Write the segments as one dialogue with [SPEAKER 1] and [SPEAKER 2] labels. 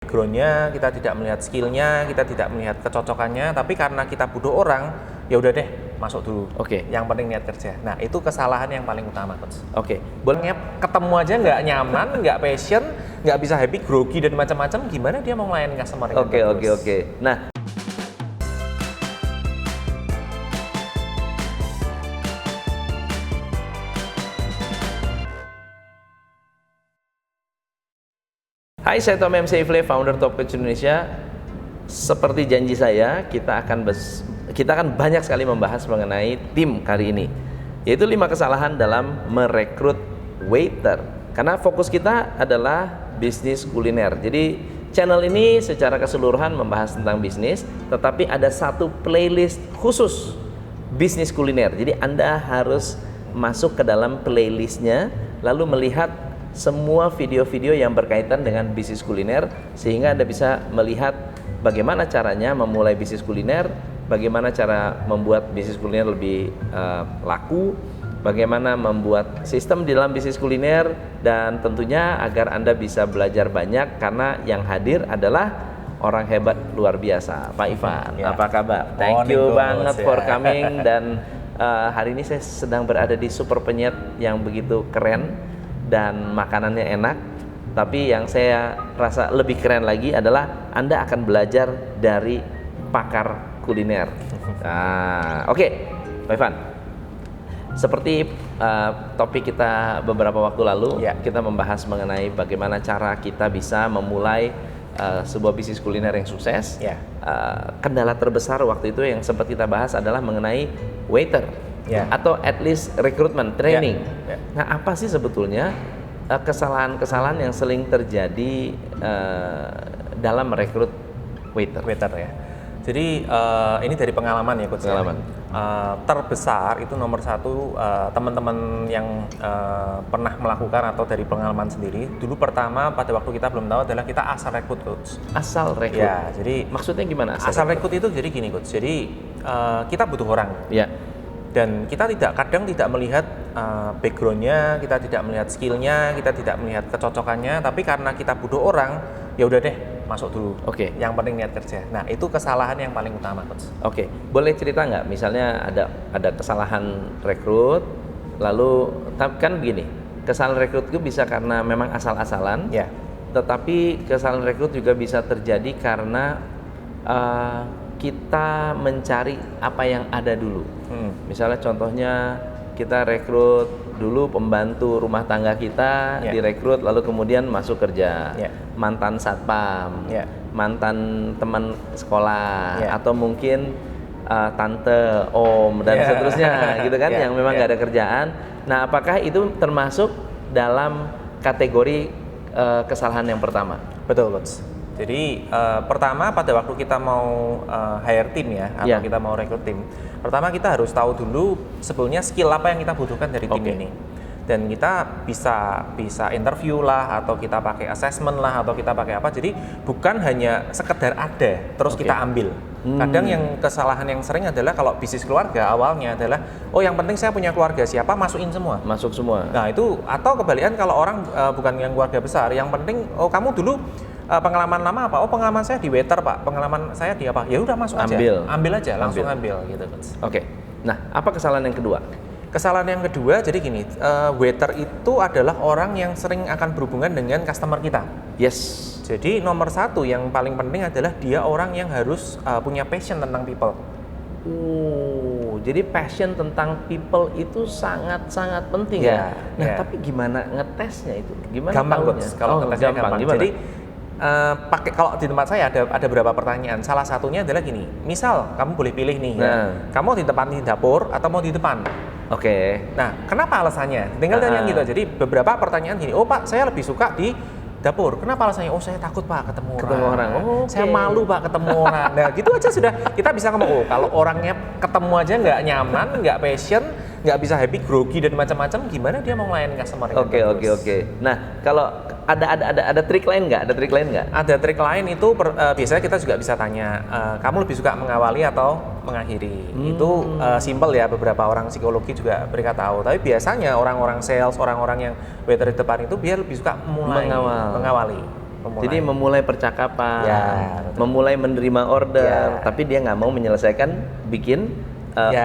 [SPEAKER 1] background-nya, kita tidak melihat skill-nya, kita tidak melihat kecocokannya, tapi karena kita butuh orang, ya udah deh masuk dulu.
[SPEAKER 2] Oke.
[SPEAKER 1] Yang penting niat kerja. Nah itu kesalahan yang paling utama, Coach.
[SPEAKER 2] Oke.
[SPEAKER 1] Boleh ketemu aja nggak nyaman, nggak passion, nggak bisa happy, grogi dan macam-macam, gimana dia mau ngelayan customer?
[SPEAKER 2] Oke. Nah, hai, saya Tom MC Ifle, founder Top Coach Indonesia. Seperti janji saya, kita akan banyak sekali membahas mengenai tim kali ini, yaitu 5 kesalahan dalam merekrut waiter. Karena fokus kita adalah bisnis kuliner. Jadi channel ini secara keseluruhan membahas tentang bisnis, tetapi ada satu playlist khusus bisnis kuliner. Jadi Anda harus masuk ke dalam playlistnya, lalu melihat semua video-video yang berkaitan dengan bisnis kuliner, sehingga Anda bisa melihat bagaimana caranya memulai bisnis kuliner, bagaimana cara membuat bisnis kuliner lebih laku, bagaimana membuat sistem di dalam bisnis kuliner, dan tentunya agar Anda bisa belajar banyak, karena yang hadir adalah orang hebat luar biasa, Pak Ivan.
[SPEAKER 1] Ya.
[SPEAKER 2] Apa kabar? Thank you banget for coming. Dan hari ini saya sedang berada di Super Penyet yang begitu keren dan makanannya enak. Tapi yang saya rasa lebih keren lagi adalah Anda akan belajar dari pakar kuliner. Oke, Pak Ivan. Seperti topik kita beberapa waktu lalu, kita membahas mengenai bagaimana cara kita bisa memulai sebuah bisnis kuliner yang sukses. Kendala terbesar waktu itu yang sempat kita bahas adalah mengenai waiter, atau at least recruitment training. Nah, apa sih sebetulnya kesalahan-kesalahan yang sering terjadi dalam merekrut waiter ya?
[SPEAKER 1] Jadi ini dari pengalaman ya, Coach. Terbesar itu nomor 1, teman-teman yang pernah melakukan atau dari pengalaman sendiri. Dulu pertama pada waktu kita belum tahu adalah kita asal rekrut, Coach.
[SPEAKER 2] Asal rekrut?
[SPEAKER 1] Ya, jadi
[SPEAKER 2] maksudnya gimana?
[SPEAKER 1] Asal rekrut itu jadi gini, Coach. Jadi kita butuh orang. Dan kita kadang tidak melihat background-nya, kita tidak melihat skill-nya, kita tidak melihat kecocokannya, tapi karena kita butuh orang, ya udah deh masuk dulu. Yang penting niat kerja. Nah itu kesalahan yang paling utama, Coach.
[SPEAKER 2] Boleh cerita nggak? Misalnya ada kesalahan rekrut, lalu kan begini, kesalahan rekrut itu bisa karena memang asal-asalan, tetapi kesalahan rekrut juga bisa terjadi karena kita mencari apa yang ada dulu. Misalnya contohnya kita rekrut dulu pembantu rumah tangga kita, direkrut lalu kemudian masuk kerja, mantan satpam, mantan teman sekolah, atau mungkin tante, om, dan seterusnya gitu kan, yang memang nggak ada kerjaan. Nah, apakah itu termasuk dalam kategori kesalahan yang pertama?
[SPEAKER 1] Betul, Coach. Jadi pertama pada waktu kita mau hire tim atau kita mau rekrut tim, pertama kita harus tahu dulu sebetulnya skill apa yang kita butuhkan dari tim ini. Dan kita bisa interview lah, atau kita pakai assessment lah, atau kita pakai apa. Jadi bukan hanya sekedar ada terus kita ambil. Kadang yang kesalahan yang sering adalah kalau bisnis keluarga awalnya adalah yang penting saya punya keluarga, siapa masukin semua.
[SPEAKER 2] Masuk semua.
[SPEAKER 1] Nah itu, atau kebalikan kalau orang bukan yang keluarga besar, yang penting kamu dulu pengalaman lama apa? Pengalaman saya di waiter, Pak. Pengalaman saya di apa? Ya udah masuk aja. Ambil aja, langsung ambil gitu, Coach.
[SPEAKER 2] Nah, apa kesalahan yang kedua?
[SPEAKER 1] Kesalahan yang kedua, jadi gini, waiter itu adalah orang yang sering akan berhubungan dengan customer kita. Jadi nomor 1 yang paling penting adalah dia orang yang harus punya passion tentang people.
[SPEAKER 2] Jadi passion tentang people itu sangat-sangat penting ya. Nah, tapi gimana ngetesnya itu? Gimana
[SPEAKER 1] gampang, Coach. Kalau ngetesnya gampang. Jadi kalau di tempat saya ada beberapa pertanyaan. Salah satunya adalah gini, misal kamu boleh pilih nih, kamu mau di dapur atau mau di depan? Nah, kenapa alasannya? Tinggal tanya gitu. Jadi beberapa pertanyaan gini, Pak, saya lebih suka di dapur. Kenapa alasannya? Saya takut, Pak, ketemu orang. Saya malu, Pak, ketemu orang. Nah, gitu aja sudah. Kita bisa ngomong, kalau orangnya ketemu aja nggak nyaman, nggak passion, nggak bisa happy, grogi dan macam-macam, gimana dia mau ngelayan customer?
[SPEAKER 2] Nah, kalau ada trik lain nggak? Ada
[SPEAKER 1] trik lain itu biasanya kita juga bisa tanya, kamu lebih suka mengawali atau mengakhiri? Itu simple ya, beberapa orang psikologi juga mereka tahu. Tapi biasanya orang-orang sales, orang-orang yang waiter di depan itu dia lebih suka mengawali.
[SPEAKER 2] Jadi memulai percakapan, memulai menerima order, tapi dia nggak mau menyelesaikan bikin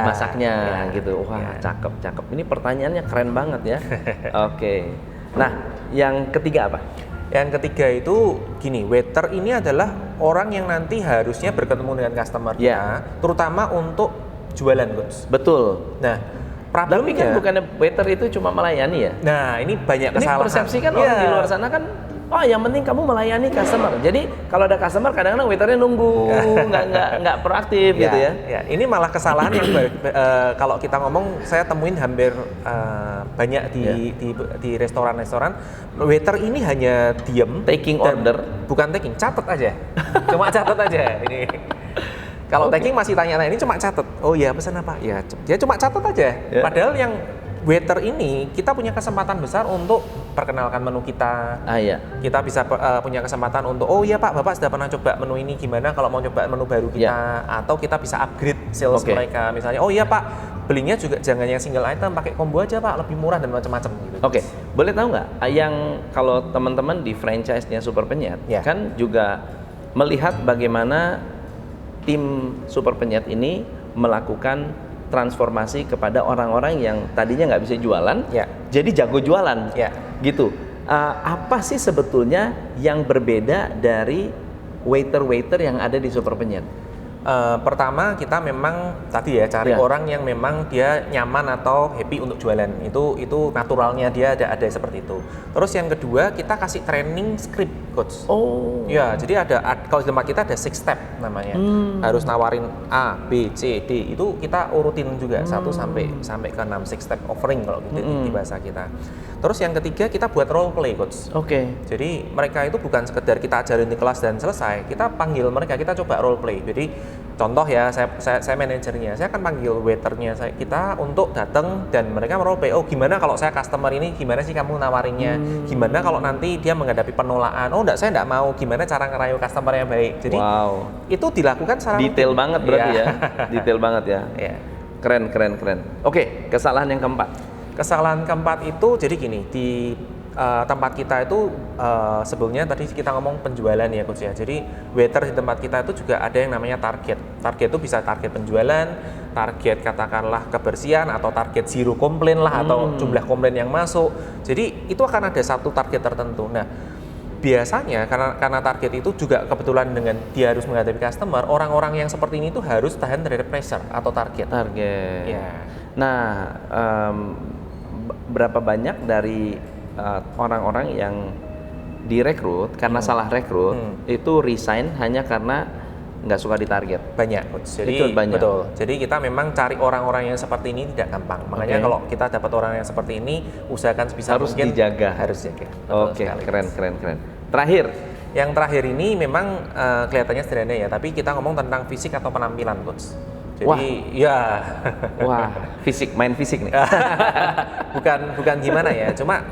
[SPEAKER 2] masaknya gitu. Wah, cakep. Ini pertanyaannya keren banget ya. Oke. Nah, yang ketiga apa?
[SPEAKER 1] Yang ketiga itu gini, waiter ini adalah orang yang nanti harusnya bertemu dengan customer kita, terutama untuk jualan goods.
[SPEAKER 2] Betul.
[SPEAKER 1] Nah,
[SPEAKER 2] tapi kan bukannya waiter itu cuma melayani ya?
[SPEAKER 1] Nah, ini banyak kesalahan.
[SPEAKER 2] Ini persepsi kan orang di luar sana kan, oh yang penting kamu melayani customer. Jadi kalau ada customer kadang-kadang waiternya nunggu, nggak proaktif gitu ya.
[SPEAKER 1] Ya, ini malah kesalahan yang kalau kita ngomong, saya temuin hampir banyak di restoran-restoran, waiter ini hanya diem,
[SPEAKER 2] taking order,
[SPEAKER 1] bukan taking, catat aja, cuma catat aja ini. Kalau taking masih tanya-tanya, ini cuma catat. Oh iya, pesan apa? Ya, dia cuma catat aja. Padahal yang waiter ini kita punya kesempatan besar untuk perkenalkan menu kita. Kita bisa punya kesempatan untuk, oh iya Pak, Bapak sudah pernah coba menu ini, gimana kalau mau coba menu baru kita? Atau kita bisa upgrade sales mereka. Misalnya, oh iya Pak, belinya juga jangan yang single item, pakai combo aja Pak, lebih murah dan macam-macam gitu.
[SPEAKER 2] Boleh tahu nggak? Yang kalau teman-teman di franchise-nya Super Penyet kan juga melihat bagaimana tim Super Penyet ini melakukan transformasi kepada orang-orang yang tadinya nggak bisa jualan, jadi jago jualan, gitu. Apa sih sebetulnya yang berbeda dari waiter-waiter yang ada di Super Penyet?
[SPEAKER 1] Pertama kita memang tadi cari orang yang memang dia nyaman atau happy untuk jualan, itu naturalnya dia ada seperti itu. Terus yang kedua kita kasih training script coach. Jadi kalau di tempat kita ada 6 step namanya, harus nawarin A, B, C, D, itu kita urutin juga 1 sampai ke 6 6 step offering kalau gitu di bahasa kita. Terus yang ketiga kita buat role play coach. Jadi mereka itu bukan sekedar kita ajarin di kelas dan selesai, kita panggil mereka, kita coba role play. Jadi contoh ya, saya manajernya, saya akan panggil waiternya kita untuk datang dan mereka role play. Oh gimana kalau saya customer ini, gimana sih kamu nawarinnya? Gimana kalau nanti dia menghadapi penolakan? Oh saya enggak mau, gimana cara ngerayu customer yang baik? Jadi itu dilakukan secara
[SPEAKER 2] detail banget berarti ya. Detail banget ya. Keren. Oke, kesalahan yang keempat.
[SPEAKER 1] Kesalahan keempat itu jadi gini, di tempat kita itu sebelumnya tadi kita ngomong penjualan ya coach ya. Jadi waiter di tempat kita itu juga ada yang namanya target. Target itu bisa target penjualan, target katakanlah kebersihan, atau target zero komplain lah, atau jumlah komplain yang masuk. Jadi itu akan ada satu target tertentu. Nah biasanya karena target itu juga kebetulan dengan dia harus menghadapi customer, orang-orang yang seperti ini tuh harus tahan terhadap pressure atau target.
[SPEAKER 2] Nah berapa banyak dari orang-orang yang direkrut karena salah rekrut itu resign hanya karena nggak suka ditarget?
[SPEAKER 1] Banyak. Jadi
[SPEAKER 2] itu banyak.
[SPEAKER 1] Betul. Jadi kita memang cari orang-orang yang seperti ini tidak gampang. Makanya kalau kita dapat orang yang seperti ini, usahakan sebisa mungkin
[SPEAKER 2] dijaga.
[SPEAKER 1] Harus jaga.
[SPEAKER 2] Keren. Terakhir.
[SPEAKER 1] Yang terakhir ini memang kelihatannya sederhana ya, tapi kita ngomong tentang fisik atau penampilan, coach. Jadi
[SPEAKER 2] main fisik nih.
[SPEAKER 1] bukan gimana ya, cuma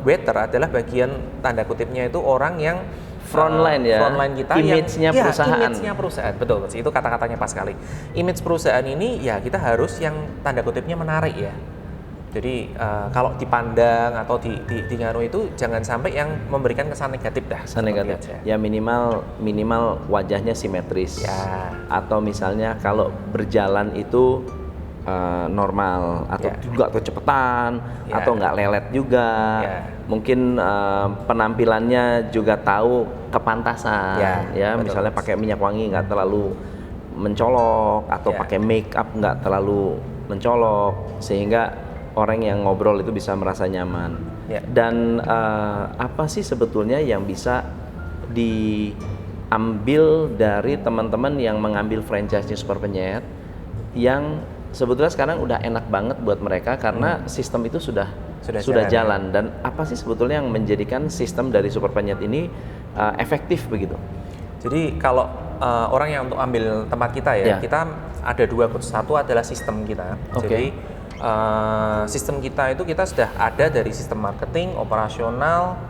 [SPEAKER 1] waiter adalah bagian tanda kutipnya itu orang yang
[SPEAKER 2] frontline
[SPEAKER 1] kita,
[SPEAKER 2] image-nya perusahaan.
[SPEAKER 1] Image-nya perusahaan, betul. Itu kata-katanya pas sekali. Image perusahaan ini ya kita harus yang tanda kutipnya menarik ya. Jadi kalau dipandang atau di nganu itu jangan sampai yang memberikan kesan negatif dah.
[SPEAKER 2] Kesan negatif. Ya minimal wajahnya simetris. Atau misalnya kalau berjalan itu normal, atau juga kecepatan, atau nggak lelet juga. Mungkin penampilannya juga tahu kepantasan. Misalnya pakai minyak wangi nggak terlalu mencolok, atau pakai make up nggak terlalu mencolok, sehingga orang yang ngobrol itu bisa merasa nyaman. Dan apa sih sebetulnya yang bisa diambil dari teman-teman yang mengambil franchise-nya Super Penyet, yang sebetulnya sekarang udah enak banget buat mereka karena sistem itu sudah jalan. Dan apa sih sebetulnya yang menjadikan sistem dari Super Penyet ini efektif begitu?
[SPEAKER 1] Jadi kalau orang yang untuk ambil tempat kita kita ada 2, satu adalah sistem kita. Jadi sistem kita itu kita sudah ada dari sistem marketing, operasional,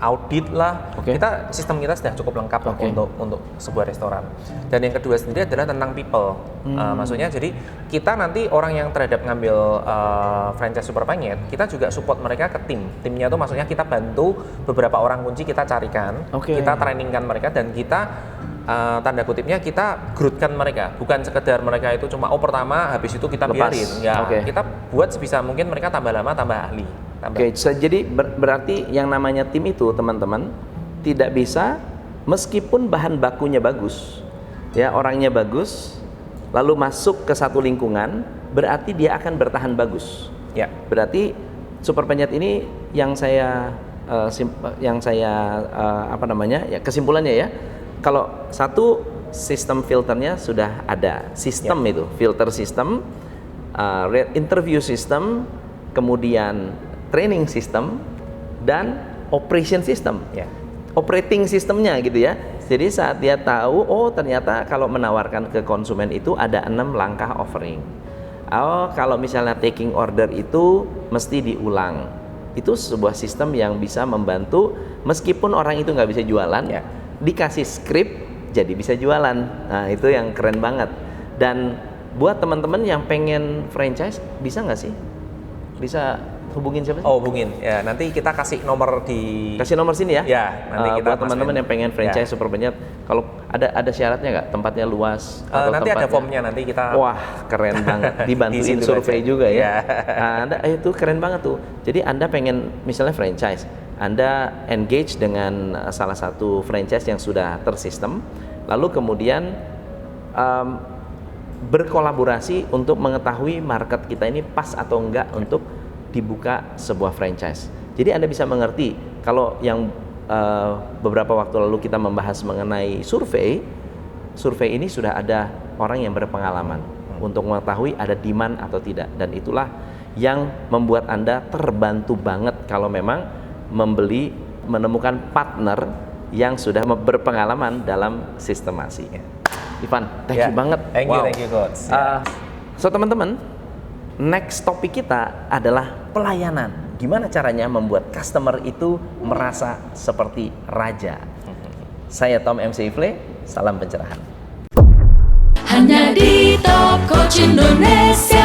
[SPEAKER 1] audit lah. Sistem kita sudah cukup lengkap lah untuk sebuah restoran. Dan yang kedua sendiri adalah tentang people. Maksudnya jadi kita nanti orang yang terhadap ngambil franchise Super Penyet, kita juga support mereka ke tim. Timnya itu maksudnya kita bantu beberapa orang kunci kita carikan, kita trainingkan mereka dan kita tanda kutipnya kita growth-kan mereka, bukan sekedar mereka itu cuma pertama habis itu kita biarin ya. Kita buat sebisa mungkin mereka tambah lama tambah ahli.
[SPEAKER 2] Jadi berarti yang namanya tim itu teman-teman tidak bisa meskipun bahan bakunya bagus ya, orangnya bagus lalu masuk ke satu lingkungan berarti dia akan bertahan bagus ya. Berarti Super Penyet ini yang saya kesimpulannya ya, kalau satu sistem filternya sudah ada, sistem itu filter sistem, interview sistem, kemudian training system dan operation system, operating sistemnya gitu ya. Jadi saat dia tahu, ternyata kalau menawarkan ke konsumen itu ada 6 langkah offering. Kalau misalnya taking order itu mesti diulang. Itu sebuah sistem yang bisa membantu meskipun orang itu nggak bisa jualan, dikasih skrip jadi bisa jualan. Nah itu yang keren banget. Dan buat teman-teman yang pengen franchise bisa nggak sih? Bisa hubungin siapa sih?
[SPEAKER 1] Hubungin ya, nanti kita kasih nomor
[SPEAKER 2] sini ya.
[SPEAKER 1] Ya, nanti kita
[SPEAKER 2] buat teman-teman yang pengen franchise Super Penyet, kalau ada syaratnya nggak? Tempatnya luas atau
[SPEAKER 1] nanti ada formnya, nanti kita
[SPEAKER 2] keren banget, dibantuin survei juga ya. Itu keren banget tuh. Jadi Anda pengen misalnya franchise, Anda engage dengan salah satu franchise yang sudah tersistem, lalu kemudian berkolaborasi untuk mengetahui market kita ini pas atau enggak untuk dibuka sebuah franchise. Jadi Anda bisa mengerti kalau yang beberapa waktu lalu kita membahas mengenai survei ini sudah ada orang yang berpengalaman untuk mengetahui ada demand atau tidak, dan itulah yang membuat Anda terbantu banget kalau memang menemukan partner yang sudah berpengalaman dalam sistemasi. Ivan, thank you banget.
[SPEAKER 1] Thank you coach.
[SPEAKER 2] So teman-teman, next topik kita adalah pelayanan. Gimana caranya membuat customer itu merasa seperti raja. Saya Tom MC Ifle, salam pencerahan.
[SPEAKER 3] Hanya di Top Coach Indonesia.